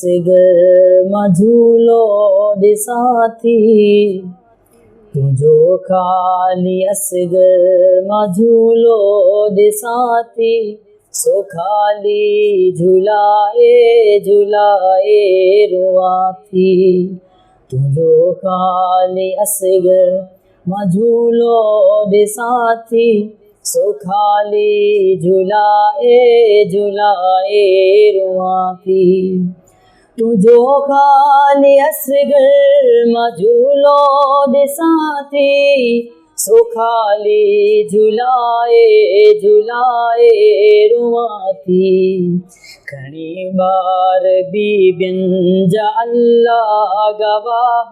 असगर मां झूलो ॾिसां थी, तुंहिंजो ख़ाली असगर मां झूलो ॾिसां थी, सो ख़ाली झूलाए झूलाए रोआं थी। तुंहिंजो ख़ाली असगर मां झूलो ॾिसां थी, सो ख़ाली झूलाए झूलाए रोआं थी। तुंहिंजो ख़ाली असगर मां झूलो ॾिसां थी, सो ख़ाली झूलाए झूलाए रोआं थी। खणी ॿार बीबियुनि जा अल्लाह गवाह,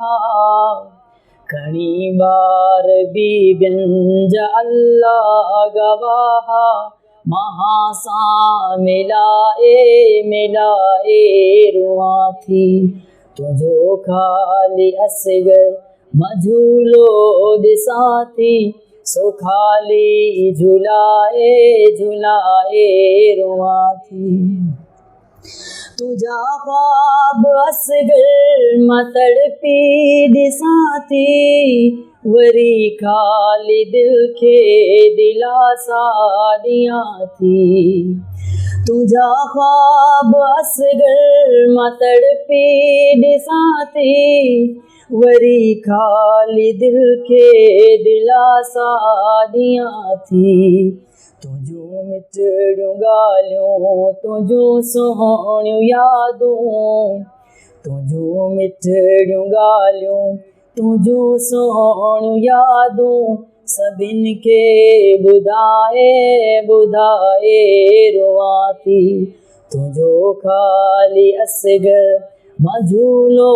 खणी ॿार बीबियुनि जा अल्लाह गवाह, मां सां मिलाए मिलाए रोआं थी। तुंहिंजो ख़ाली असगर मां झूलो ॾिसां थी, सो ख़ाली झूलाए झूलाए रोआं थी। तुंहिंजा ख्वाब असगर मां तड़पी ॾिसां थी, वरी ख़ाली दिलि खे दिलासा ॾियां थी। तुंहिंजा ख्वाब असगर मां तड़पी ॾिसां थी, वरी ख़ाली दिलि खे दिलासा ॾियां थी। तुंहिंजूं मिठड़ियूं ॻाल्हियूं, तुंहिंजूं सुहिणियूं यादूं, तुंहिंजूं मिठड़ियूं ॻाल्हियूं, तुंहिंजूं सुहिणियूं यादूं, सभिनि खे ॿुधाए ॿुधाए रोआं थी। तुंहिंजो ख़ाली असगर मां झूलो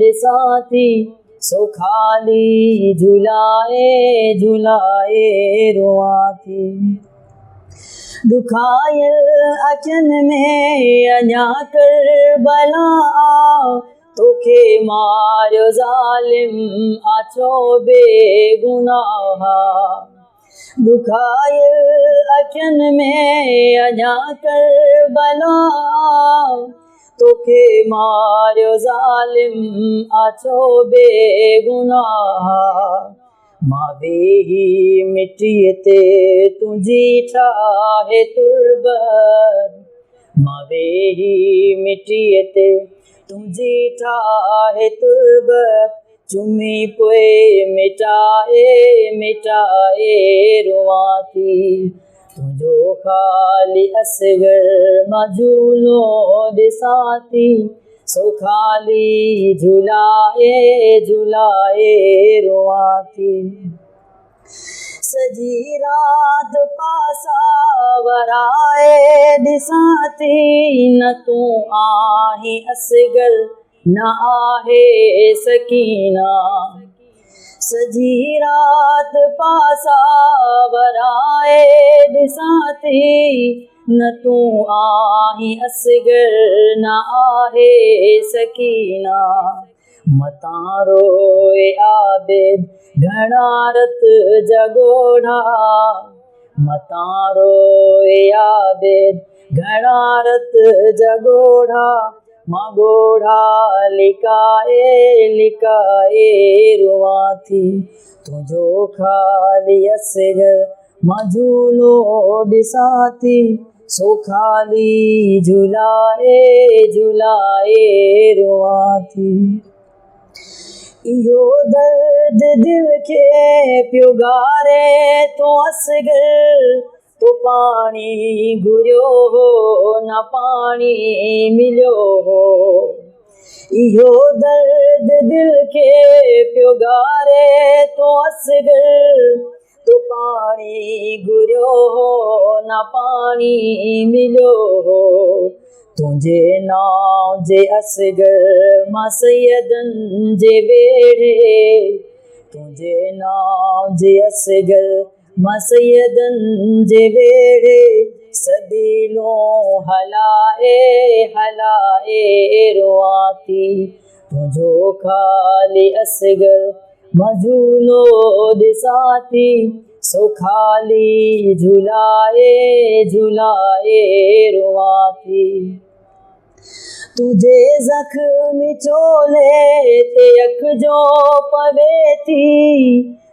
ॾिसां थी, सो ख़ाली झूलाए झूलाए रोआं थी। ॾुखायल अखियुनि में अञा करबला, तोखे मारियो ज़ालिम आछो बेगुनाह। ॾुखायल अखियुनि में अञा करबला, तोखे मारियो ज़ालिम आछो बेगुनाह। मां वेही मिटीअ ते तुंहिंजी ठाहे तुर्बत, मां वेही मिटीअ ते तुंहिंजी ठाहे तुर्बत, चुमी पोइ मिटाए मिटाए रोआं थी। तुंहिंजो ख़ाली असगर मां झूलो ॾिसां थी, सो ख़ाली झूलाए झूलाए रोआं थी। सॼी राति पासा वराए ॾिसां थी, न तूं आहीं असगर न आहे सकीना। सॼी राति पासा वराए ॾिसां थी, न तूं आहीं असगर न आहे सकीना। मतां रोए आबिद घणा रत जा ॻोढ़ा, मतां रोए आबिद घणा रत जा ॻोढ़ा, मां ॻोढ़ा लिकाए लिकाए रोआं थी। तुंहिंजो ख़ाली असगर मां झूलो ॾिसां थी, सो ख़ाली झूलाए झूलाए रोआं थी। इहो दर्द दिल खे पियो ॻारे तो असगर, तो पाणी घुरियो हो न पाणी मिलियो हो। इहो दर्द दिल खे पियो ॻारे तो असगर, तो पाणी घुरियो हो न पाणी मिलियो हो। तुंहिंजे नाम जे असगर मां सैयदनि जे वेड़े, तुंहिंजे नाम जे असगर मां सैयदनि जे वेड़े, सदीलों हलाए हलाए रोआं थी। तुंहिंजो ख़ाली असगर मां झूलो ॾिसां थी, सो ख़ाली झूलाए झूलाए रोआं थी। तुझे जख्म चोले ते अख जो पवे थी,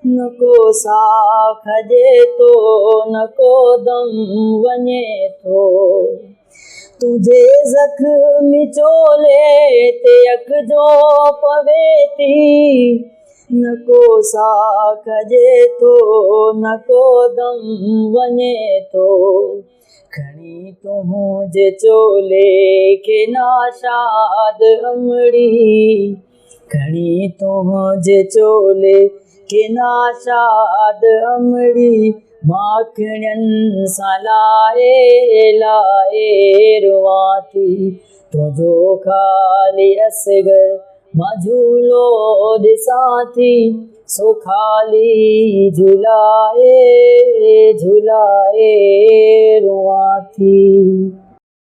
न को साह खजे तो न को दम वञे थो। तुझे जख्म चोले ते अख जो पवे थी, न को साह खजे तो न को दम वञे थो। खणी तुंहिंजे चोले खे नाशाद अमड़ी, खणी तुंहिंजे चोले खे नाशाद अमड़ी, माखणियनि सां लाहे लाहे रुआं थी। तुंहिंजो ख़ाली असगर मां झूलो ॾिसां थी, सो ख़ाली झुलाए झुलाए रुआं थी।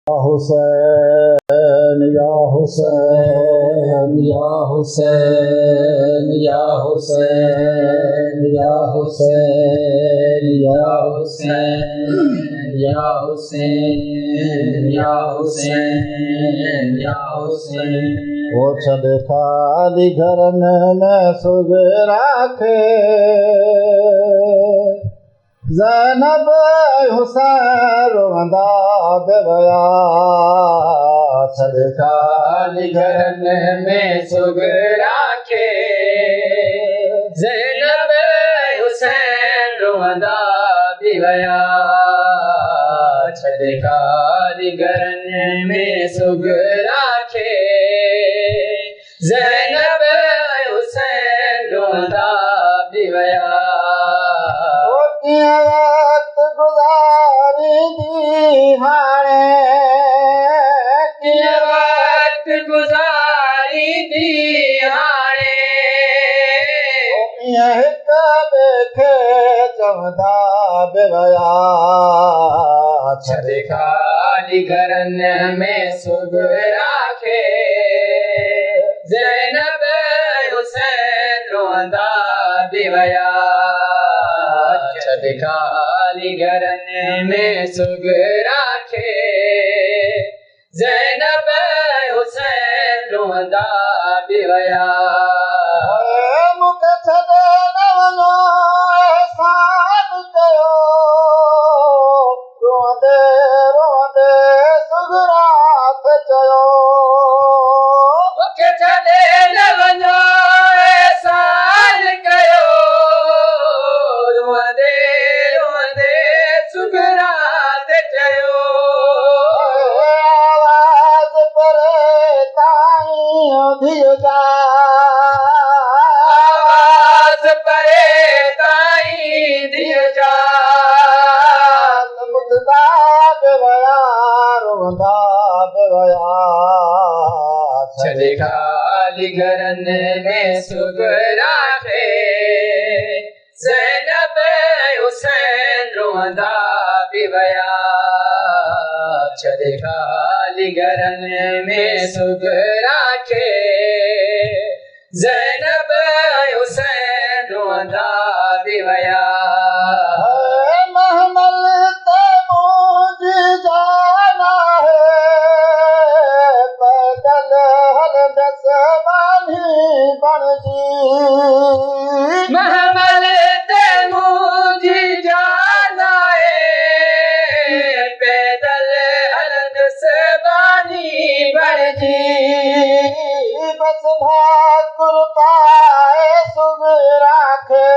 हुसैन या हुसैन या हुसैन या हुसैन या हुसैन या हुसैन या हुसैन या हुसैन या हुसैन। वो छॾ खाली घरनि में सुग राखे, ज़ैनब हुसैन रोंदा बि विया। छॾ खाली घरनि में सुग राखे, ज़ैनब हुसैन रोंदा बि विया। छॾ खाली घरनि में सुग राखे, ज़ैनब हुसैन रोंदा बि विया। वक़्त गुज़ारींदी हाणे, कीअं वक़्त गुज़ारींदी हाणे, ईअं हिक ॿिए खे चवंदा बि विया। छॾ खाली घरनि में सुग राखे, ज़ैनब हुसैन रोंदा बि विया। छॾ खाली घरनि में सुग राखे, ज़ैनब हुसैन रोंदा बि विया। मूंखे छॾे न वञो एहसान कयो, रोंदे रोंदे सुगरात चयो। मूंखे छॾे न वञो एहसान कयो, रोंदे रोंदे सुगरात चयो। आवाज़ परे ताईं धीअ जा, आवाज़ परे ताईं धीअ जा। ॿुधंदा बि विया रोंदा बि विया। छॾ खाली घरनि में सुग राखे, ज़ैनब हुसैन रोंदा बि विया। छॾ खाली घरनि में सुग राखे, ज़ैनब हुसैन रोंदा बि विया। महमल ते मुंहिंजी जान आहे, पैदल हलंदसि बानी बणिजी। महमल ते मुंहिंजी जान आहे, पैदल हलंदसि बानी बणिजी। बस भाकुर पाए सुग राखे,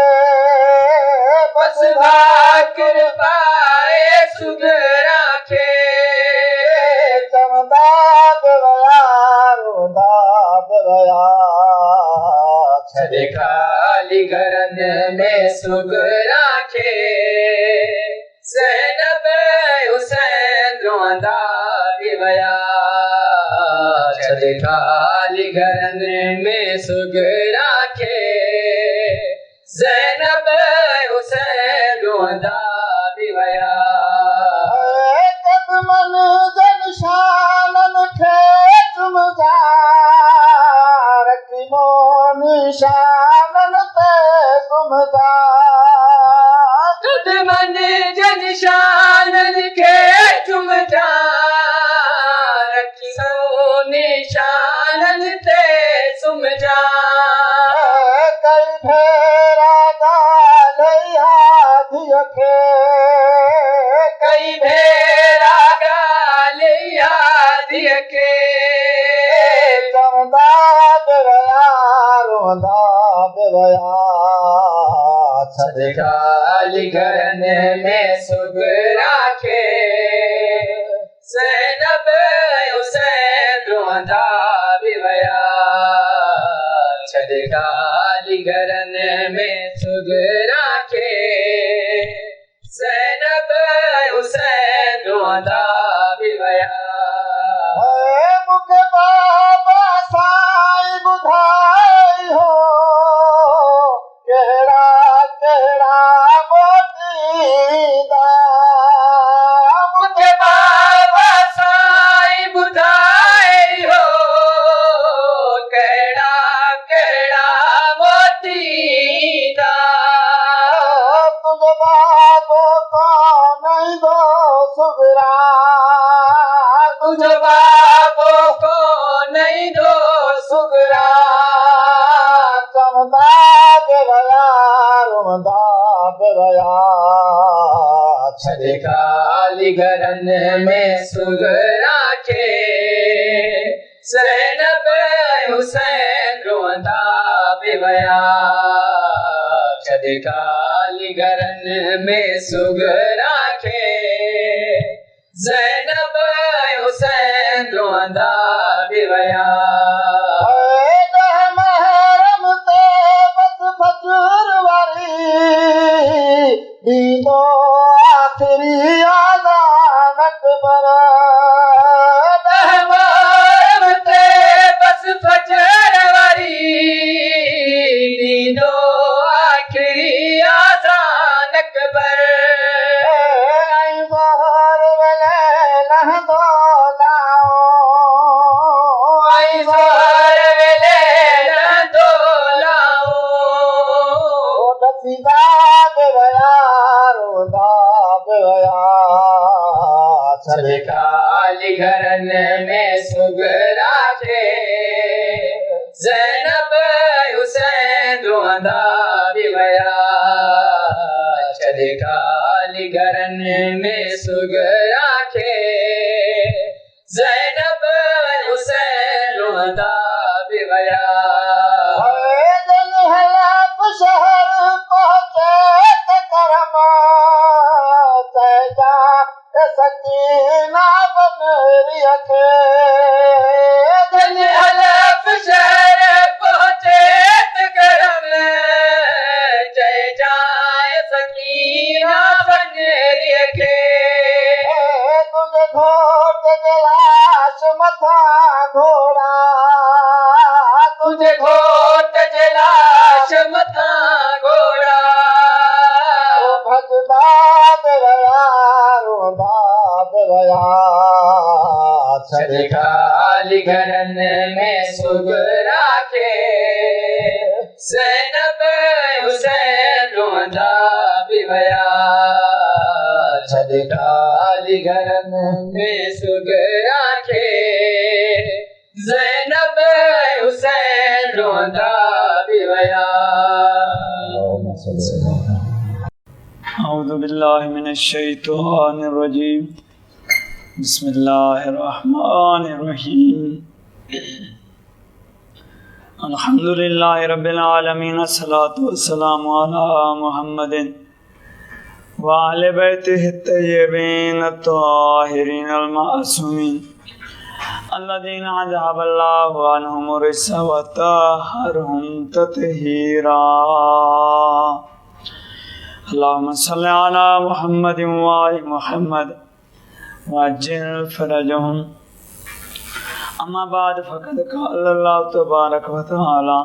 बस भाकुर पाए सुग राखे। चवंदा बि विया रोंदा बि विया। छॾ खाली घरनि में सुग राखे, ज़ैनब हुसैन रोंदा बि विया। छॾ खाली घरनि में सुग राखे, ज़ैनब हुसैन रोंदा बि विया। क़दमनि जे निशाननि खे चुमजा, रखी निशाननि ते सुम्हजा। क़दमनि जे निशाननि खे चुमजा, रखी जा कई भेरा गालिया दिया के कई भेरा गालिया दिया के चमदा बेवया रोंदा बेवया सदकाली घरन में सुख राखे सैनब हुसैन रोंदा बिवया सदकाली घरन में सुख राखे सैनब हुसैन रोंदा बिवया मुखे बाबा साईं बुधाई हो केड़ा केड़ा मोतीदा मुखे बाबा साईं बुधाई हो केड़ा केड़ा मोतीदा तुझ बाबो को नहीं दो सुगरा तुझ बाबो को नहीं दो सुगरा चमदा बेवया रोंदा बेवया सदकाली घरन में सुख राखे सैनब हुसैन रोंदा बिवया सदकाली घरन में सुख राखे ज़ैनब हुसैन रोंदा बिवया महरम ते बस फजूर वारी दीनो आखिरी आज़ानत पर महरम ते बस फजर वारी दीनो आखिरी आज़ान अकबर सदकाली घरन में सुख राखे ज़ैनब हुसैन रोंदा बिवया सदकाली घरन में सुख राखे ज़ैनब हुसैन रोंदा बिवया शहर पहुंचे करम सकीना बन रखे हलफ शहर पहुंचे करम जय जाए सकीना बन रखे तुझे घोट जलाश मथा घोड़ा तुझे घोट जलाश मथा घोड़ा भजदा बेवया रोंदा बेवया सदकाली घरन में सुख राखे ज़ैनब हुसैन रोंदा बिवया सदकाली घरन में सुख राखे ज़ैनब हुसैन रोंदा बिवया अऊज़ु बिल्लाहि मिनश शैतानिर रजीम बिस्मिल्लाहिर रहमानिर रहीम अल्हम्दुलिल्लाहि रब्बिल आलमीन अस्सलातु वस्सलामु अला मुहम्मदिन व आले बैतिहि अत्तय्यिबीन अत्ताहिरीन अल-मासूमीन अल्लज़ीना अज़हबल्लाहु अन्हुम रिज्सा व तह्हरहुम तत्हीरा अल्लाहुम्मा सल्लि अला मुहम्मद व आलि मुहम्मद वअज्जिल फरजहुम अम्मा बाद फ़क़द क़ाल अल्लाहु तबारक व तआला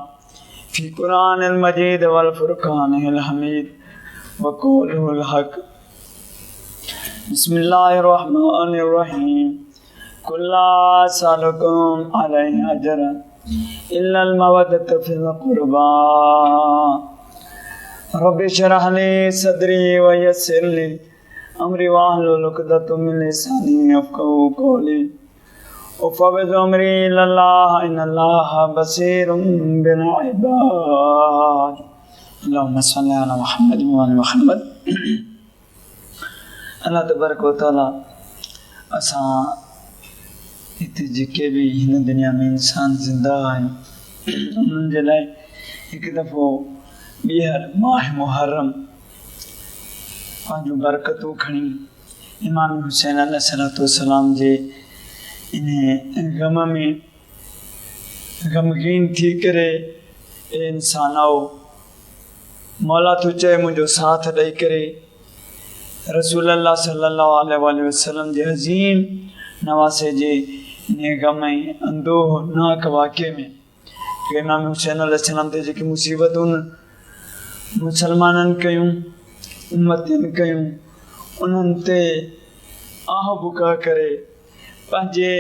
फ़ी क़ुरआनिल मजीद वल फ़ुरक़ानिल हमीद व क़ौलिहिल हक़ बिस्मिल्लाहिर रहमानिर रहीम कुल ला असअलुकुम अलैहि अजरन इल्लल मवद्दत फ़िल क़ुरबा रब्बि इश्रह ली सदरी व यस्सिर ली अमरी वाहलुल उक़दतम मिन लिसानी यफ़क़हू क़ौली उफ़व्विज़ अम्री इलल्लाह इन्नल्लाह बसीरुम बिल इबाद। अल्लाहुम्मा सल्लि अला मुहम्मद व आलि मुहम्मद। अल्लाह तबारक व तआला असां हिते जेके बि हिन दुनिया में इंसान ज़िंदा आहिनि उन्हनि जे लाइ हिकु दफ़ो ॿीहर माह मुहर्रम पंहिंजूं बरकतूं खणी इमाम हुसैन अलैहिस्सलाम जे इन ग़म में ग़मगीन थी करे ए इंसान आओ मौला तूं चए मुंहिंजो साथ ॾेई करे रसूल अल्लाह सल्लल्लाहु अलैहि वसल्लम जे अज़ीम नवासे जे इन ग़म ऐं अंदोहनाक वाक़े में इमाम हुसैन अलैहिस्सलाम ते जेकी मुसीबतूं मुसलमाननि कयूं उम्मतियुनि कयूं उन्हनि ते आह बुका करे पंहिंजे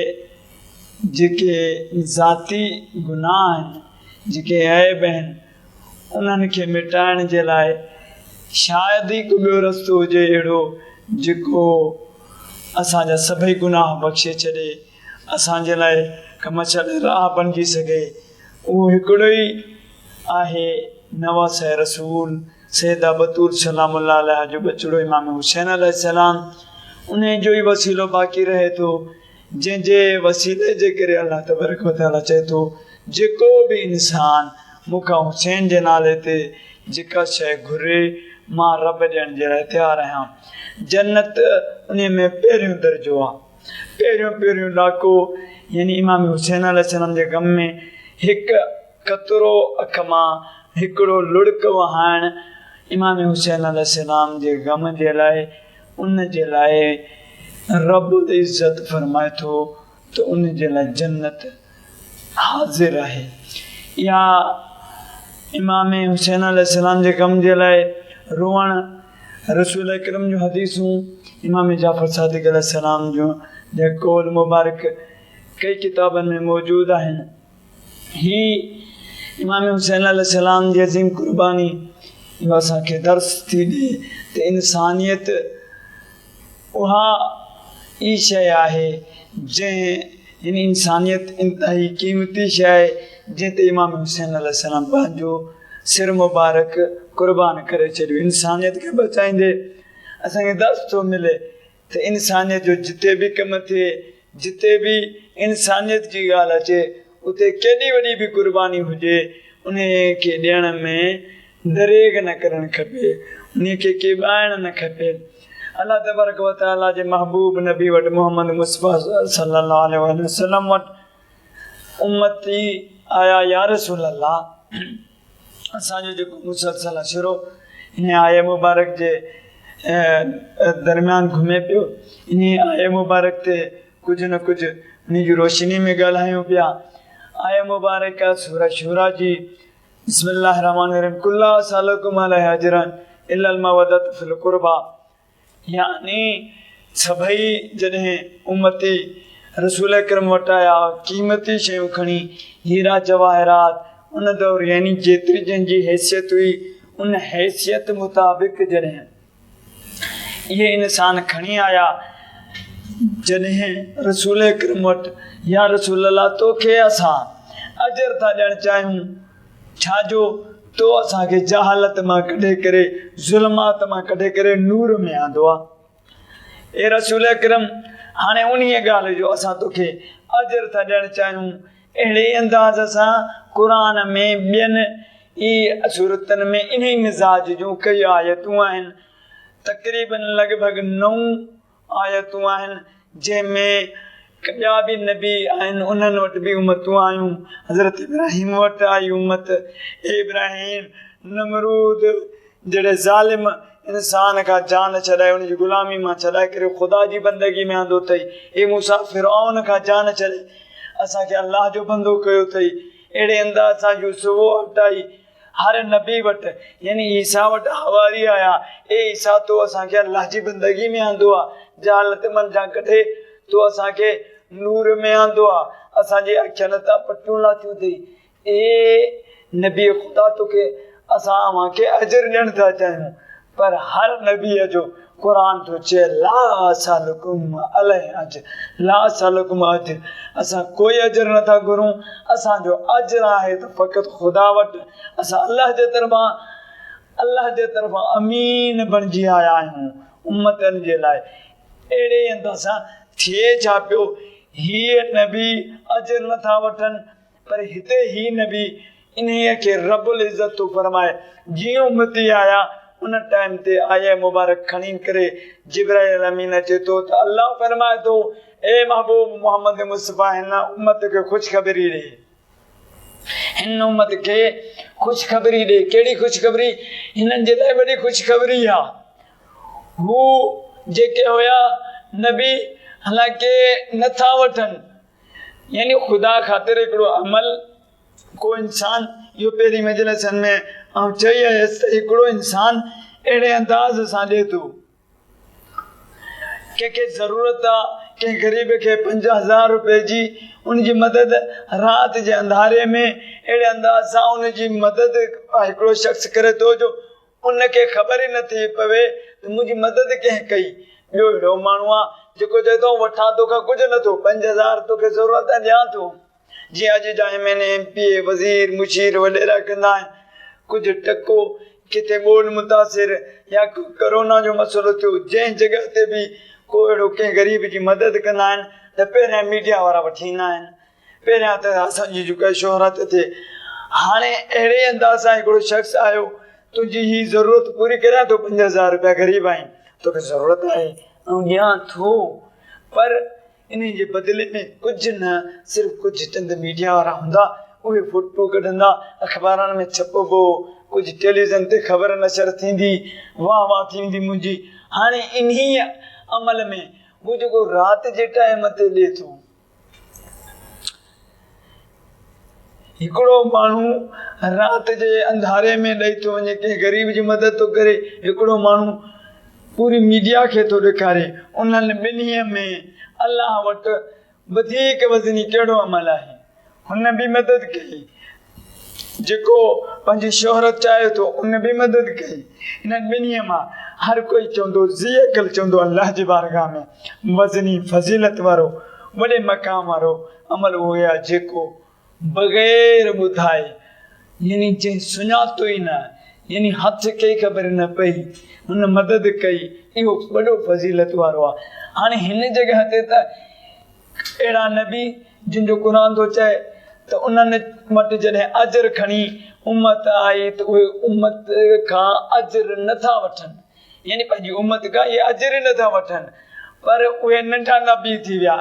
जेके ज़ाती गुनाह आहिनि जेके ऐब आहिनि उन्हनि खे मिटाइण जे लाइ शायदि ई को ॿियो रस्तो हुजे अहिड़ो जेको असांजा सभई गुनाह बख़्शे छॾे असांजे लाइ कम छॾे राह बणिजी सघे उहो हिकिड़ो ई आहे नवासे रसूल सैदा बतूल सलामुल्लाह अलैहा जो बचिड़ो इमाम हुसैन अलैहिस्सलाम उन जो ई वसीलो बाक़ी रहे थो जंहिंजे वसीले जे करे अल्लाह तबारक व तआला चए थो जेको बि इंसान मूंखां हुसैन जे नाले ते जेका शइ घुरे मां रब ॾियण जे लाइ तयारु आहियां। जन्नत उन में पहिरियों दर्जो आहे पहिरियों ॾाको यानी इमाम हुसैन अलैहिस्सलाम जे ग़म में हिकु कतरो अख मां हिकिड़ो लुड़क वहाइण इमाम हुसैन अलैहिस्सलाम जे ग़म जे लाइ उन जे लाइ रब इज़त फरमाए थो त उन जे लाइ जन्नत हाज़िर आहे। या इमाम हुसैन अलैहिस्सलाम जे ग़म जे लाइ रोअण रसूल अकरम जूं हदीसूं इमाम जाफ़र सादिक़ अलैहिस्सलाम जूं जे कौल मुबारक कई किताबनि में मौजूदु आहिनि। ही इमाम हुसैन अलैहिस्सलाम जी अज़ीम क़ुर्बानी इहो असांखे दर्स थी ॾिए त इंसानियत उहा ई शइ आहे जंहिं यानी इंसानियत इंतिहाई क़ीमती शइ आहे जंहिं ते इमाम हुसैन अलैहिस्सलाम पंहिंजो सिर मुबारक क़ुर्बान करे छॾियो। इंसानियत खे बचाईंदे असांखे दर्स थो मिले त इंसानियत जो जिते बि कमु थिए जिते बि इंसानियत जी ॻाल्हि अचे उते केॾी वॾी बि क़ुर्बानी हुजे उन खे ॾियण में दरेग न करणु खपे उन खे केॿाइण न खपे। अल्लाह तबारक व तआला जे महबूब नबी वटि मोहम्मद मुस्तफ़ा सल्लल्लाहु अलैहि वसल्लम वटि उम्मती आया या रसूल अल्लाह असांजो जेको मुसलसल अशरो इन आय मुबारक जे दरमियान घुमे पियो इन आय मुबारक ते कुझु न कुझु उन जी रोशनी में ॻाल्हायूं पिया। आय मुबारक सूरह शूरा जी बिस्मिल्लाह रहमान रहीम कुल्ला सालकुम अलैहि अजरन इल्लल मवद्दत फिल क़ुरबा यानी सभई जॾहिं उम्मती रसूल अकरम वटि आया क़ीमती शयूं खणी हीरा जवाहरात उन दौर यानी जेतिरी जंहिंजी हैसियत हुई उन हैसियत मुताबिक़ जॾहिं इहे इंसान खणी आया जॾहिं रसूल अकरम वटि या रसूल अल्लाह तोखे असां अजर था ॾियणु चाहियूं छाजो तो असांखे जहालत मां कढे करे ज़ुल्मात मां कढे करे नूर में आंदो आहे। ए रसूल अकरम हाणे उन ॻाल्हि जो असां तोखे अजर था ॾियणु चाहियूं। अहिड़े अंदाज़ सां क़ुर में ॿियनि ई सूरतनि में इन ई मिज़ाज जूं कई आयतूं आहिनि तक़रीबन लॻभॻि 9 आयतूं आहिनि जंहिंमें ॿिया बि नबी आहिनि उन्हनि वटि बि उम्मतूं आयूं। हज़रत इब्राहिम वटि आई उम्मत इब्राहिम नमरूद जहिड़े ज़ालिम इंसान खां जान छॾाए उनजी ग़ुलामी मां छॾाए करे ख़ुदा जी बंदगी में आंदो अथई। ए मूसा फ़िरऔन खां जान छॾे असांखे अलाह जो बंदो कयो अथई। अहिड़े अंदाज़ सां यूसुफ वटि आई हर नबी वटि यानी ईसा वटि हवारी आया ए ईसा तो असांखे अलाह जी बंदगी में आंदो आहे जहालत मंझां कढे तो असांखे नूर में आंदो आहे असांजे अखियुनि तां पटियूं लाथियूं अथई। ए नबी ख़ुदा तोखे असां अव्हांखे अजर ॾियणु था चाहियूं पर हर नबीअ जो क़ुरान तो चे ला असलकुम अलैहि अज्र, ला असलकुम अज्र, असां कोई अजर नथा घुरूं, असांजो अजर आहे त फ़क़त ख़ुदा वटि। असां अल्लाह जे तरफ़ां अमीन बणिजी आया आहियूं उम्मतनि जे लाइ। अहिड़े हंध सां थिए छा पियो, हीअ नबी अजर नथा वठनि, पर हिते ही नबी इन्हीअ खे रब्बुल इज़्ज़त थो फरमाए। जीअं उम्मती आया उन टाइम ते आया मुबारक खणी करे जिब्राइल अमीन अचे थो त अल्लाह फरमाए थो, ए महबूब मोहम्मद मुस्तफ़ा हिन उम्मत खे ख़ुशख़बरी ॾे, हिन उम्मत खे ख़ुशख़बरी ॾे। कहिड़ी ख़ुशख़बरी? हिननि जे लाइ वॾी ख़ुशख़बरी आहे। हू जेके हुया नबी हालांकि नथा वठनि, यानी ख़ुदा ख़ातिर हिकिड़ो अमल को इंसान, इहो पहिरीं मजलिसनि में ऐं चई आयसि त हिकिड़ो इंसान अहिड़े अंदाज़ सां ॾिए थो, कंहिंखे ज़रूरत आहे, कंहिं ग़रीब खे 50,000 रुपए जी उनजी मदद राति जे अंधारे में अहिड़े अंदाज़ सां उनजी मदद हिकिड़ो शख़्स करे थो जो उनखे ख़बर ई नथी पवे त मुंहिंजी मदद कंहिं कई। ॿियो अहिड़ो माण्हू आहे जेको चए थो वठां तोखां कुझु नथो, 5,000 तोखे ज़रूरत आहे ॾियां थो। जीअं अॼु जा MNA MP वज़ीर मुशीर वॾेरा कंदा आहिनि, कुझु टको किथे ॿोॾि मुतासिर या कोरोना जो मसइलो थियो, जंहिं जॻह ते बि को अहिड़ो कंहिं ग़रीब जी मदद कंदा आहिनि त पहिरियां मीडिया वारा वठी ईंदा आहिनि, पहिरियां त असांजी जेका शोहरत थिए। हाणे अहिड़े अंदाज़ सां हिकिड़ो शख़्स आयो, तुंहिंजी ही ज़रूरत पूरी करियां थो, 5,000 रुपया ग़रीब आहीं, तोखे ज़रूरत आहे ऐं ॾियां थो, पर इन जे बदिले में कुझु न, सिर्फ़ु कुझु चंद मीडिया वारा हूंदा, उहे फोटो कढंदा, अख़बारनि में छपबो, कुझु टेलीविज़न ते ख़बर नशर थींदी, वाह वाह थींदी मुंहिंजी। हाणे इन्ही अमल में हू जेको राति जे टाइम ते ॾिए थो, हिकिड़ो माण्हू राति जे अंधारे में ॾेई थो वञे, कंहिं ग़रीब जी मदद थो करे, हिकिड़ो माण्हू पूरी मीडिया खे थो ॾेखारे। उन्हनि ॿिन्हीअ में अलाह वटि वधीक वज़नी कहिड़ो अमल आहे? हुन बि मदद कई, जेको पंहिंजी शोहरत चाहे थो उन बि मदद कई। हिननि ॿिन्हीअ मां हर कोई चवंदो, ज़ियकल चवंदो अल्लाह जी बारगाह में वज़नी फज़ीलत वारो वॾे मक़ाम वारो अमल उहो आहे जेको बग़ैर ॿुधाए, यानी जंहिं सुञातो ई न, यानी हथ खे ख़बर न पई, हुन मदद कई, इहो वॾो फज़ीलत वारो आहे। हाणे हिन जॻह ते त अहिड़ा नबी जिन जो क़ुरान थो चए त उन्हनि वटि जॾहिं अजर खणी उम्मत आई त उहे उम्मत खां अजर नथा वठनि, यानी पंहिंजी उम्मत खां इहे अजर ई नथा वठनि, पर उहे नंढा नबी थी विया।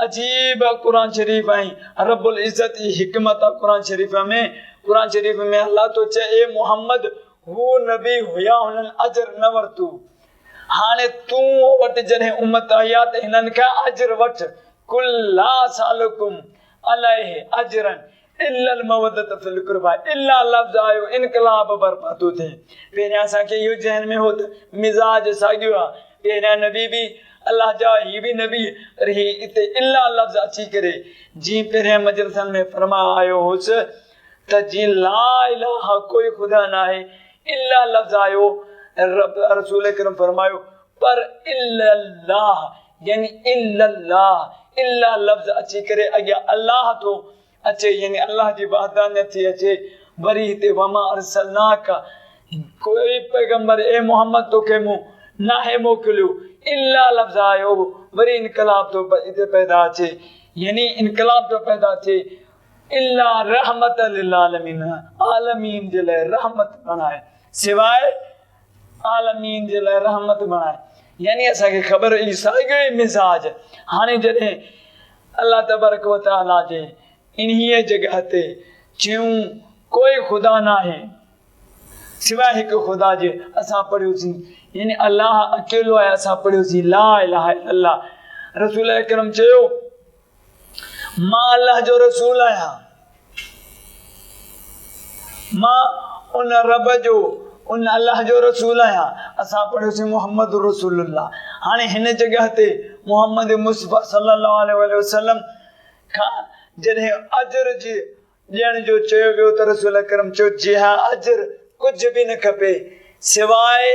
अजीब क़ुरान शरीफ़ ऐं रब्बुल इज़्ज़त जी हिकमत आहे क़ुरान शरीफ़ में। क़ुरान शरीफ़ में अल्लाह तो चए, ए मोहम्मद हू नबी हुया, हुननि अजर न वरितो, हाणे तूं वटि जॾहिं उम्मत आई आहे त हिननि खां अजर वठ। कुल ला सालकुम अलैहि अजरन इल्लल मवद्दत फिल कुर्बा, इल्ला लफ़्ज़ आयो इनकलाब बर्पा थो थिए। पहिरियां असांखे इहो ज़हन में हो त मिज़ाज साॻियो आहे, पहिरियां नबी बि अल्लाह जा, ही बि नबी, पर ही हिते इल्ला लफ़्ज़ अची करे जीअं पहिरियां मजलिसनि में फरमायो आयो हुउसि त जीअं ला इलाहा कोई ख़ुदा न आहे, इल्ला लफ़्ज़ आयो, रसूल अकरम फरमायो पर इल्लल्लाह, यानी इल्लल्लाह, इल्ला लफ़्ज़ अची करे अॻियां अल्लाह थो अचे, यानी अल्लाह जी वहदानियत थी अचे। वरी हिते वमा अरसलनाका, कोई पैगंबर ए मोहम्मद तोखे मूं नाहे मोकिलियो, इल्ला लफ़्ज़ आयो, वरी इनकलाब थो हिते पैदा अचे, यानी इनकलाब थो पैदा थिए। इल्ला रहमत लिल आलमीन, आलमीन जे लाइ रहमत बणाए, सिवाइ आलमीन जे लाइ रहमत बणाए, यानी असांखे ख़बर ई साॻियो मिज़ाज। हाणे जॾहिं अल्लाह तबारक व तआला जे इन्हीअ जॻह ते चयूं कोई ख़ुदा न आहे सिवाइ हिकु ख़ुदा जे, असां पढ़ियोसीं यानी अल्लाह अकेलो आहे, असां पढ़ियोसीं ला इलाहा इल्लल्लाह। रसूल अकरम चयो मां अल्लाह जो रसूल आहियां, मां उन रब जो, उन अल्लाह जो रसूल आहियां। असां पढ़ियोसीं मोहम्मद रसूलुल्लाह। हाणे हिन जॻह ते मोहम्मद मुस्तफ़ा सल्लल्लाहु अलैहि वसल्लम खां जॾहिं अजर जी ॾियण जो चयो वियो त रसूल अकरम चयो जी हा, अजर कुझु बि न खपे सिवाइ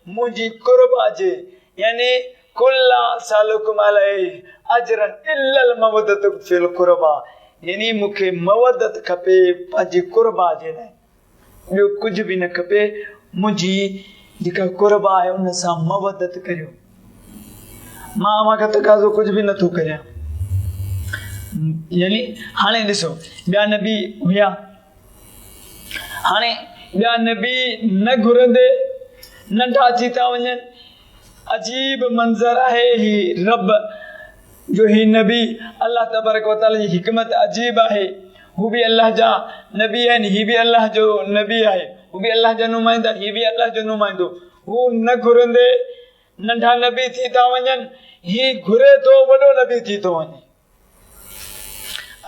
मुझी कुर्बा जे यानी कुल्ला सालुकुम अलैहि अजरन इल्लल मवदत फिल कुर्बा यानी मूंखे मवदत खपे पंहिंजी कुर्बा जे लाइ, ॿियो कुझु बि न खपे। मुंहिंजी जेका कुर्बा आहे उन सां मवदत करियो। मां अव्हांखे तक़ाज़ो कुझु बि नथो करियां। यानी हाणे ॾिसो ॿिया नबी हुया, हाणे ॿिया नबी न घुरंदे नंढा थी था वञनि। अजीब मंज़र आहे ही रब जो ही नबी अल्लाह तबारक व तआला जी हिकमत अजीब आहे। हू बि अल्लाह जा नबी आहिनि, ही बि अल्लाह जो नबी आहे, हू बि अल्लाह जा नुमाइंदा, ही बि अल्लाह जो नुमाइंदो। हू न घुरंदे नंढा नबी थी था वञनि, ही घुरे थो वॾो नबी थी थो वञे।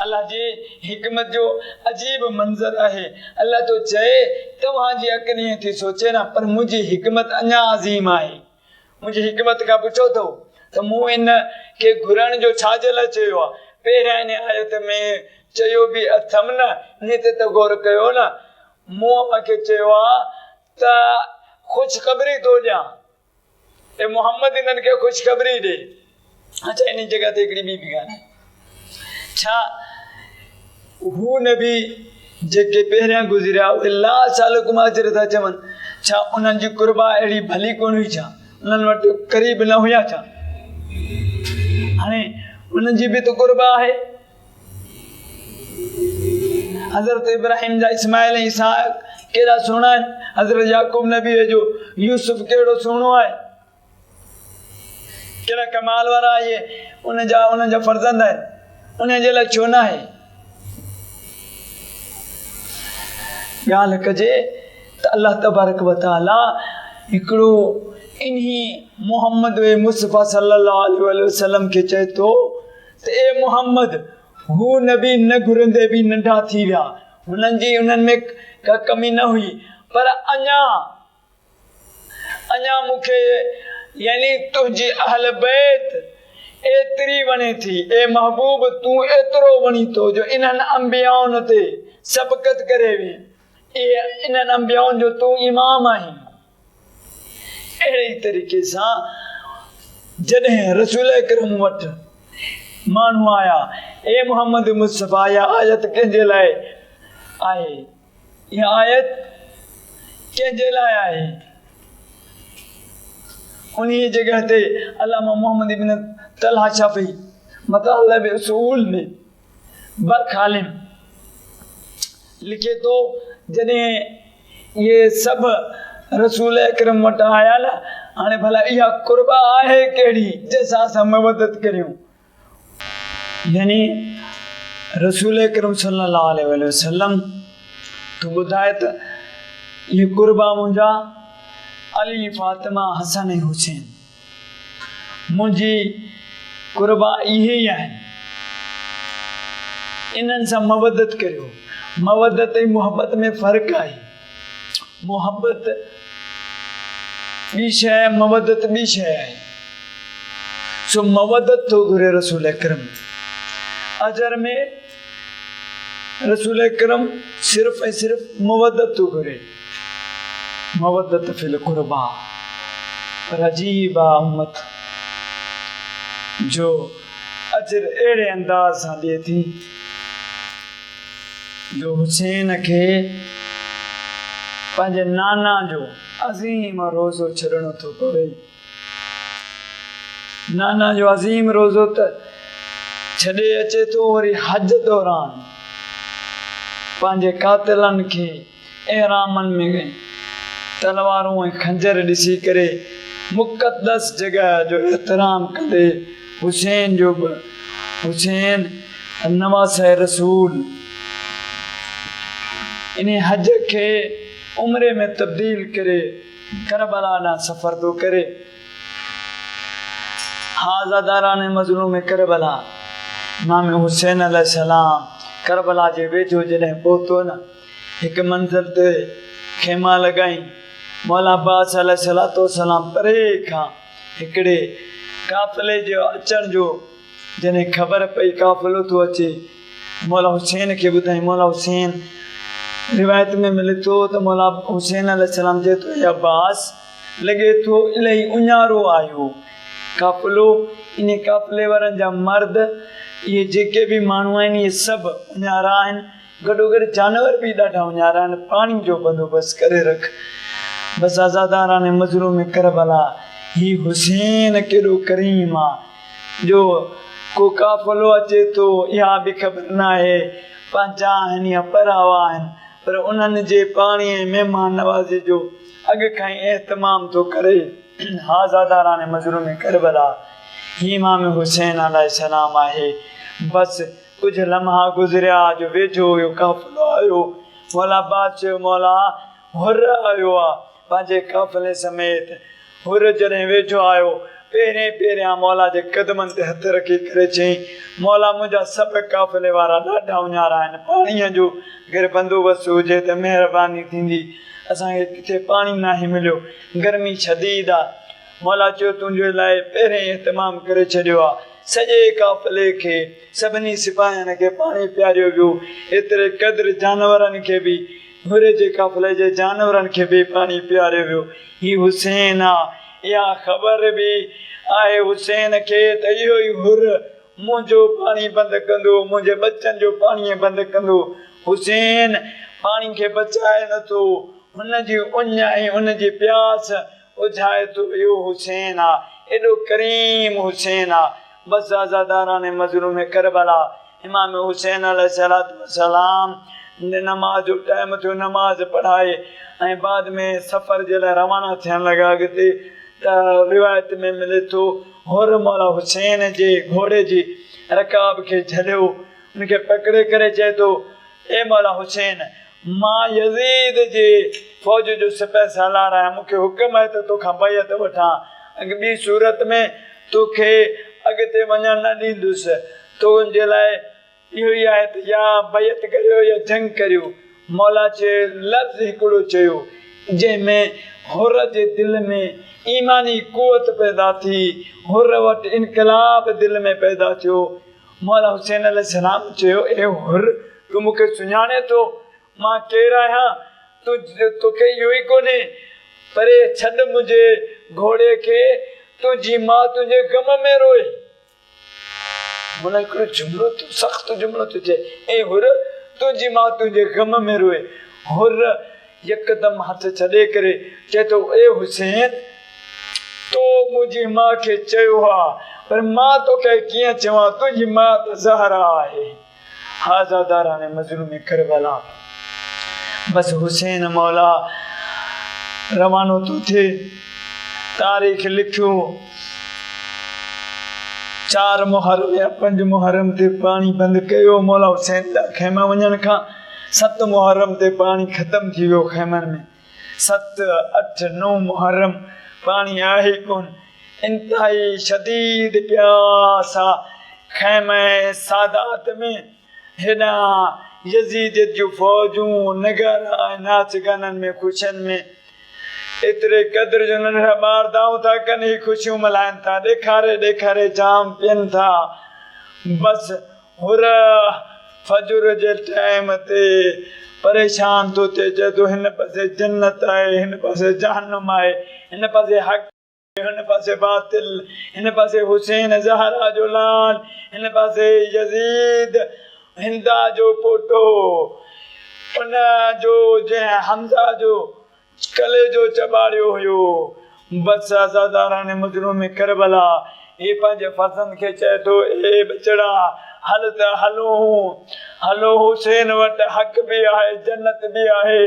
अल्लाह जी हिकमत जो अजीब मंज़र आहे। अल्लाह तो चए तव्हांजी अक़ल ईअं थी सोचे न, पर मुंहिंजी हिकमत अञा अज़ीम आहे। मुंहिंजी हिकमत खां पुछो अथव त मूं इन खे घुरण जो छाजे लाइ चयो आहे? पहिरियां इन आयत में चयो बि अथमि न, इन ते त गौर कयो न। मूं अव्हांखे चयो आहे त ख़ुशख़बरी थो ॾियां, ए मोहम्मद इन्हनि खे ख़ुशख़बरी ॾे। अच्छा, इन जॻह ते हिकिड़ी ॿी बि ॻाल्हि आहे, छा हू नबी जेके पहिरियां गुज़रिया उहे ला सालुकुम अजर था चवनि, छा उन्हनि जी कुर्बा अहिड़ी भली कोन हुई? छा उन्हनि वटि क़रीब न हुया? छा हाणे उन्हनि जी बि त कुर्बा आहे। हज़रत इब्राहिम जा इस्माइल ऐं इसहाक केॾा सुहिणा आहिनि। हज़रत याकूब नबीअ जो यूसुफ केॾो सुहिणो आहे, कहिड़ा कमाल वारा इहे उन्हनि जा फर्ज़ंद आहिनि। उन जे लाइ छो न आहे? ॻाल्हि कजे त अल्लाह तबारक व तआला हिकिड़ो इन्ही मोहम्मद मुस्तफ़ा सल्लल्लाहु अलैहि वसल्लम खे चए थो त ए मोहम्मद, हू नबी न घुरंदे बि नंढा थी विया, उन्हनि में का कमी न हुई, पर अञा मूंखे यानी तुंहिंजी अहल बैत एतिरी वणे थी। ए महबूब, तूं एतिरो वणी थो जो इन्हनि अंबियाउनि ते सबक़त करे वे। इन्हनि अंबियाउनि जो तूं इमाम आहीं। अहिड़े तरीक़े सां जॾहिं रसूल अकरम वटि माण्हू आया, ए मोहम्मद मुस्तफ़ा, इहा आयत कंहिंजे लाइ आहे? इहा आयत कंहिंजे लाइ आहे? उन जॻह ते अल्लामा मोहम्मद इब्न तलहा शाफ़ी मतालिब उसूल में बरखालिम लिखे थो, जॾहिं इहे सभु रसूल अकरम वटि आया न, हाणे भला इहा कुर्बा आहे कहिड़ी जंहिंसां असां मदद करियूं? यानी रसूल अकरम सल्लल्लाहु अलैहि वसल्लम तूं ॿुधाए त इहे कुर्बा मुंहिंजा अली, फातिमा, हसन ऐं हुसैन, मुंहिंजी कुर्बा इहे ई आहिनि। इन्हनि सां मवदत करियो। मवदत ऐं मुहबत में फ़र्क़ु आहे। मुहबत ॿी शइ आहे, मवदत ॿी शइ आहे। सो मवदत थो घुरे रसूल अकरम। अजर में रसूल अकरम सिर्फ़ ऐं सिर्फ़ मवदत थो घुरे, मवदत फिल कुर्बा। पर अजीब आहे उम्मत जो अजर अहिड़े अंदाज़ सां ॾिए थी जो हुसैन खे पंहिंजे नाना जो अज़ीम रोज़ो छॾणो थो पवे। नाना जो अज़ीम रोज़ो त छॾे अचे थो, वरी हज दौरान पंहिंजे कातिलनि खे एहरामनि में तलवारूं ऐं खंजर ॾिसी करे मुक़दस जॻह जो एहतराम कंदे हुसैन जो हुसैन नवासे रसूल इन हज खे उम्रे में तब्दील करे करबला ॾांहुं सफ़र थो करे। हाज़ादारान मज़लूम करबला इमाम हुसैन अलैहिस्सलाम करबला जे वेझो जॾहिं पहुतो न, हिकु मंज़िल ते खेमा लॻाई। मौला अब्बास अलैहिस्सलाम परे खां हिकिड़े काफ़िले जो अचण जो जॾहिं ख़बर पई काफ़िलो थो अचे, मौला हुसैन खे ॿुधाई। मौला हुसैन रिवायत में मिले थो त मौला हुसैन अलैहिस्सलाम चए थो, अब्बास लॻे थो इलाही उञारो आयो काफ़िलो। इन काफ़िले वारनि जा मर्द इहे जेके बि माण्हू आहिनि इहे सभु उञारा आहिनि, गॾोगॾु जानवर बि ॾाढा उञारा आहिनि। पाणी जो बंदोबस्तु करे रख। बसि आज़ादाराने मज़लूम करबला ही हुसैन केॾो करीम आहे जो को काफ़िलो अचे थो इहा बि ख़बर न आहे पंहिंजा आहिनि या परावा आहिनि, पर उन्हनि जे पाणी ऐं महिमान नवाज़ी जो अॻु खां ई एहतमाम थो करे। आज़ादाराने मज़लूम करबला ही इमाम हुसैन अलैहिस्सलाम आहे। बसि कुझु लम्हा गुज़रिया जो वेझो हुयो काफ़िलो आयो। मौला बादशाह मौला हुर आयो आहे पंहिंजे काफ़िले समेत। हुर जॾहिं वेझो आयो पहिरियां मौला जे क़दमनि ते हथ रखी करे चई, मौला मुंहिंजा सभु काफ़िले वारा ॾाढा उञारा आहिनि, पाणीअ जो अगरि बंदोबस्तु हुजे त महिरबानी थींदी। असांखे किथे पाणी नाहे मिलियो, गर्मी शदीद आहे। मौला चयो तुंहिंजे लाइ पहिरें एहतमाम करे छॾियो आहे। सॼे काफ़िले खे सभिनी सिपाहियुनि खे पाणी पियारियो वियो। एतिरे क़द्र जानवरनि खे बि हुर जे काफ़िले जे जानवरनि खे बि पाणी पियारियो वियो। ही हुसैन आहे। इहा ख़बर बि आहे हुसैन खे त इहो ई हुर मुंहिंजो पाणी बंदि कंदो, मुंहिंजे बचनि जो पाणी बंदि कंदो। हुसैन पाणी खे बचाए नथो, हुनजी उञ ऐं हुनजी प्यास उझाए थो। इहो हुसैन आहे, एॾो करीम हुसैन आहे। बसि आज़ादाराने मज़लूम करबला इमाम हुसैन अलैहिस्सलाम नमाज़ जो टाइम थियो, नमाज़ पढ़ाए ऐं बाद में सफ़र जे लाइ रवाना थियण लॻा। अॻिते त रिवायत में मिले थो हुर मौला हुसैन जे घोड़े जी रकाब खे झलियो, उनखे पकिड़े करे चए थो ए मौला हुसैन, मां यज़ीद जे फ़ौज जो सिपह सालार आहियां, मूंखे हुकुम आहे त तोखां बैत वठां। अॻु ॿी सूरत में तोखे अॻिते वञणु न ॾींदुसि, तुंहिंजे लाइ इहो ई आहे त या बैत करियो या जंग करियो। मौला चए लफ़्ज़ हिकिड़ो चयो जंहिंमें हुर जे दिलि में ईमानी कुवत पैदा थी, हुर वटि इनकलाब दिलि में पैदा थियो। मौला हुसैन अलैहिस्सलाम चयो ए हुर, तूं मूंखे सुञाणे थो मां केरु आहियां? तोखे इहो ई कोन्हे, परे छॾ मुंहिंजे घोड़े खे, तुंहिंजी माउ तुंहिंजे ग़म में रोए। मौला हिकिड़ो जुमिलो थो, सख़्तु जुमिलो थो चए, ए हुर तुंहिंजी माउ तुंहिंजे ग़म में रोए। हुर यकदम हथ छॾे करे चए थो ए हुसैन, तो मुंहिंजी माउ खे चयो आहे, पर मां तोखे कीअं चवां, तुंहिंजी माउ त ज़हरा आहे। आज़ादाराने मज़लूम करबला बसि हुसैन मौला रवानो थो थिए। तारीख़ लिखियो 4 मुहर्रम या 5 मुहर्रम ते पाणी बंदि कयो। मौला हुसैन जा ख़ैमा वञण खां 7 मुहर्रम ते पाणी ख़तमु थी वियो ख़ैमनि में। 7, 8, 9 मुहर्रम पाणी आहे कोन, इंतिहाई शदीद प्यास आहे। ख़ैमे सादात में हेॾा यज़ीद जूं फ़ौजूं नगारा ऐं नाच गाननि में ख़ुशियुनि में एतिरे क़द्र जो नंढा ॿार दाऊं था कनि, ही ख़ुशियूं मल्हाइनि था, ॾेखारे जाम पीअनि था। बसि हुर फजर जे टाइम ते परेशान थो थिए, चए थो हिन पासे जन्नत आहे, हिन पासे जहन्नम आहे, हिन पासे हक़, हिन पासे बातिल, हिन पासे हुसैन ज़हरा जो लाल, हिन पासे यज़ीद हिंदा जो पोटो, उन जो जंहिं हमज़ा जो कलेजो चॿाड़ियो हुयो। बसि आज़ादाराने मज़लूम करबला हे पंहिंजे फर्ज़ंद खे चए थो ए बचड़ा, हल त हलो हुसैन वटि हक़ बि आहे, जन्नत बि आहे।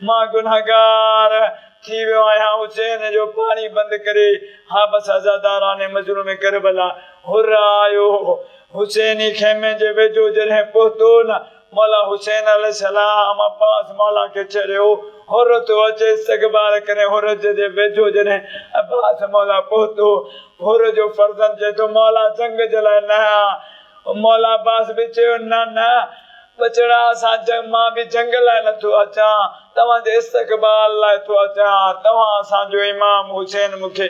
मां गुनाहगार थी वियो आहियां, हुसैन जो पाणी बंदि करे। हा बसि आज़ादाराने मज़लूम करबला हुर आयो। हुसैनी खेमे जे वेझो जॾहिं पहुतो न, मौला हुसैन अलैहिस्सलाम अब्बास मौला खे चढ़ियो, हुर तो अचे इस्तक़बाल करे। हुर जे वेझो जॾहिं अब्बास मौला पहुतो, हुर जो फर्ज़ंद चए थो मौला जंग जे लाइ न आ। मौला अब्बास बि चयो न बचड़ा, असां मां बि जंग लाइ नथो अचां, तव्हांजे इस्तक़बाल लाइ थो अचां। तव्हां असांजो इमाम हुसैन मूंखे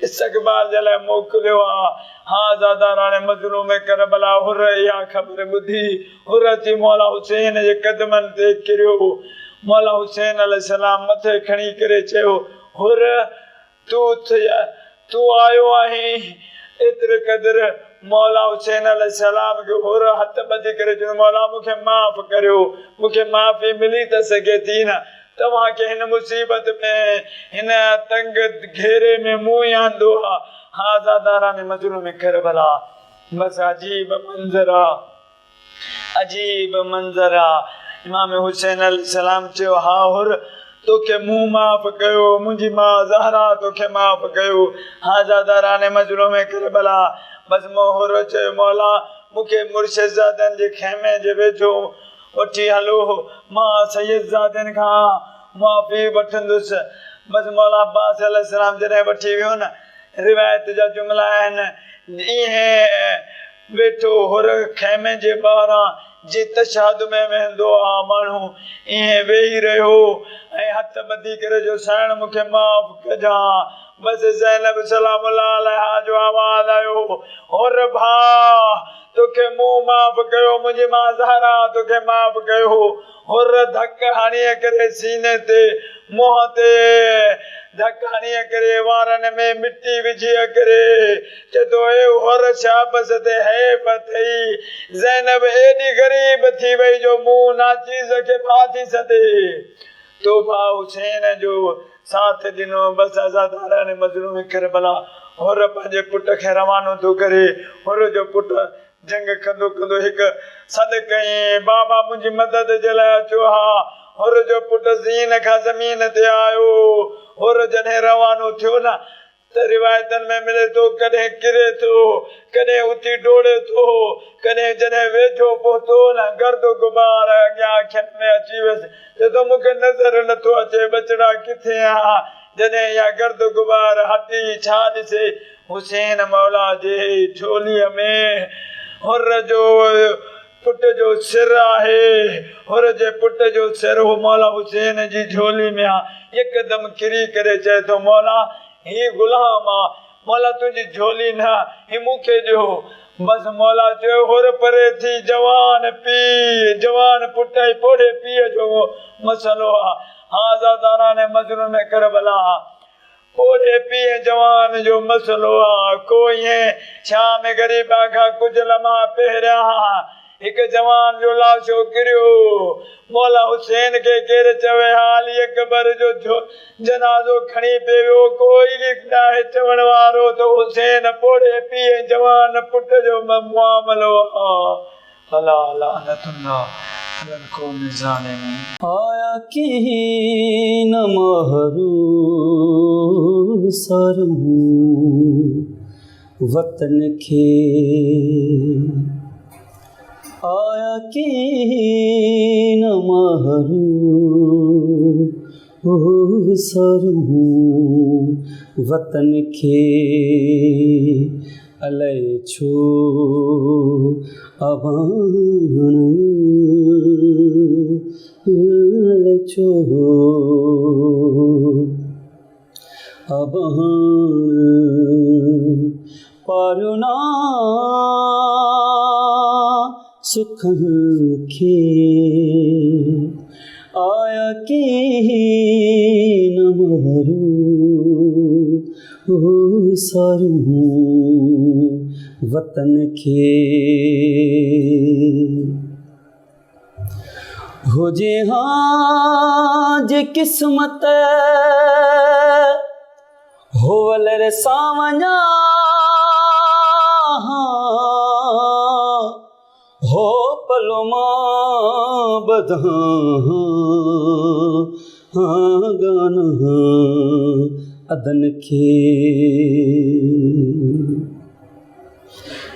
इस्तक़बाल जे लाइ मोकिलियो आहे। हा ज़ादाराने मज़लूम करबला हुर इहा ख़बर ॿुधी हुर अची मौला हुसैन जे क़दमनि ते किरियो। मौला हुसैन अलैहिस्सलाम मथे खणी करे चयो, हुर तू आयो आहे एतिरे क़दुरु मौला हुसैन अलैहिस्सलाम खे होर हथ ॿधी करे चयो मौला मूंखे माफ़ करियो, मूंखे माफ़ी मिली त सघे थी न, तव्हांखे हिन मुसीबत में हिन तंग घेरे में मूं आंदो आहे। आज़ादाराने मजलूम करबला बस अजीब मंज़र आहे, अजीब मंज़र आहे। इमाम हुसैन अलैहिस्सलाम चयो हा हुर तोखे मूं माफ़ कयो, मुंहिंजी मां ज़हरा तोखे माफ़ कयो। आज़ादाराने मजलूम करबला बस मोहर चयो मौला मूंखे मुर्शिदज़ादनि जे खेमे जे वेझो वठी हलो, मां सैयदज़ादनि खां माफ़ी वठंदुसि। बस मौला अब्बास अलैहिस्सलाम जॾहिं वठी वियो न, रिवायत जा जुमिला आहिनि ईअं वेठो हुर खेमे जे ॿाहिरां जे तशाद में वेंदो आहे माण्हू ईअं वेही रहियो ऐं हथ ॿधी करे जो साईं मूंखे माफ़ कजां। बस ज़ैनब सलामुल्लाह अलैहा जो आवाज़ आयो हुर भाउ तोखे मूं माफ़ कयो, मुंहिंजी मां ज़हरा तोखे माफ़ कयो। हुर धक हणीअ करे सीने ते मुंहं ते धक हणीअ करे वारनि में मिटी विझी करे चतो हे हुर शाबस ते हैफ़ थई, ज़ैनब एॾी ग़रीब थी वई जो मूं नाचीज़ खे फाथी सॾे। तो भाउ हुसैन जो साथ ॾिनो। बसि आज़ादाराने मजलूम करबला हुर पंहिंजे पुट खे रवानो थो करे। हुर जो पुट जंग कंदो कंदो हिकु सॾ कयईं बाबा मुंहिंजी मदद जे लाइ अचो हा। हुर जो पुट ज़ीन खां ज़मीन ते आयो। हुर जॾहिं रवानो थियो न त रिवायतनि में मिले थो कॾहिं किरे थो, कॾहिं उथी डोड़े थो, कॾहिं जॾहिं वेझो पहुतो न गर्द गुबार अॻियां अखियुनि में अची वियसि चए थो मूंखे नज़र नथो अचे बचड़ा किथे आहे। जॾहिं इहा गर्द गुबार हटी छा ॾिसे हुसैन मौला जे झोलीअ में हुर जो पुट जो सिर आहे। हुर जे पुट जो सिर हो मौला हुसैन जी झोली में आहे। हिकदमि किरी करे चए थो मौला ही गुलाम आहे, मौला तुंहिंजी झोली न ही मूंखे ॾियो। बसि मौला चयो हुर परे थी जवान पीउ जवान पुट ऐं पोड़े पीउ जो मसइलो आहे। आज़ादाराने मजलूम करबला पोड़े पीउ जवान जो मसइलो आहे। को ईअं शाम ग़रीबा खां कुझु लम्हा पहिरियां हिकु जवान जो लाशो किरियो। मौला हुसैन खे केरु चवे हाली अकबर जो जनाज़ो खणी पियो। कोई नाहे चवण वारो त हुसैन पोड़े पीउ जवान पुट जो मामलो आहे। अला लानतुल्लाह अलल क़ौमि ज़ालिमीन। आया की न महरू सरू वतन खे आया की न महरू सरू वतन खे अलाए छो अबान अलाए छो अबान पारुना सुख खे आया की न महरू सरू वतन खे हुजे हाँ जे किस्मत होवल रे सावञा हो पलो मां बधां गाना अदन खे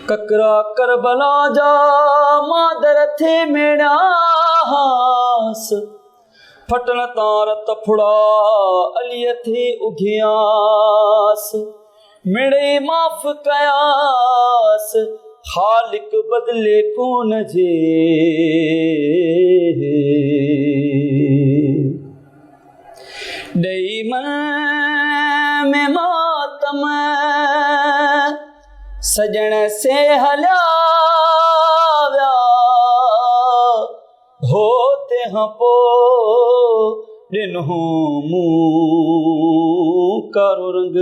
ककरा करबला जा मादर थे मेड़ास फटण तार तफड़ा अलीअ थे उघियास मिड़े माफ़ कयास खालिक बदले कोन जे ॾेई मन में मातम सजण से हलिया विया हो तंहिं पोइ ॾिनो मूं कारो रंग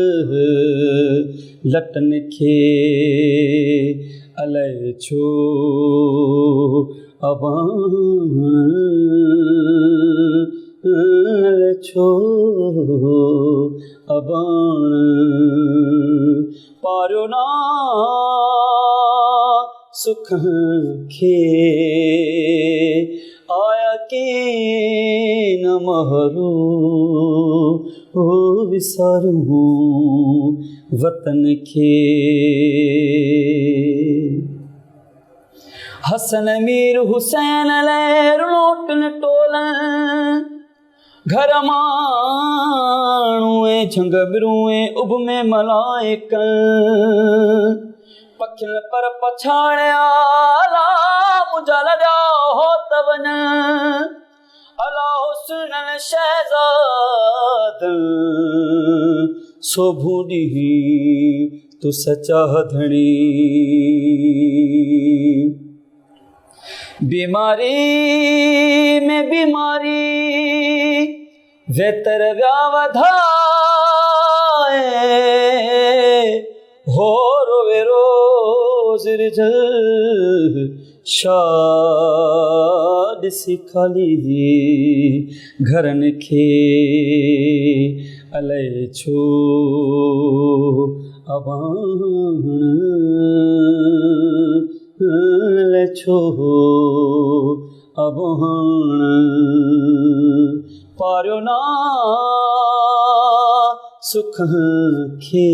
लटन खे अलाए छो अबाण अलाए छो अबाण पारियो ना सुख खे आया के न महरू ओ विसारूं वतन खे हसन मीर हुसैन लहर लोटन टोलन घर माण्हूं झंग बिरूं उभ में मलाइकन पखियुनि पर पछाड़िया अला मुंहिंजा लॻा हो त वञ अला हुस्ननि शहज़ादनि सोभू ॾींहुं तूं सचा धणी बीमारी में बीमारी वेतर व्या वधाए हो रोवे रोज़ रिझल शाद सी खाली घरनि खे अलाए छो अबाण अलाए छो अबाण पारियो ना सुख खे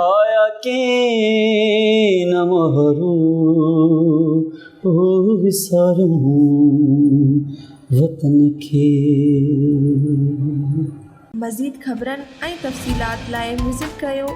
आया के न महरू ओ विसारूं वतन खे। मज़ीद ख़बरनि ऐं तफ़सीलात लाइ विज़िट कयो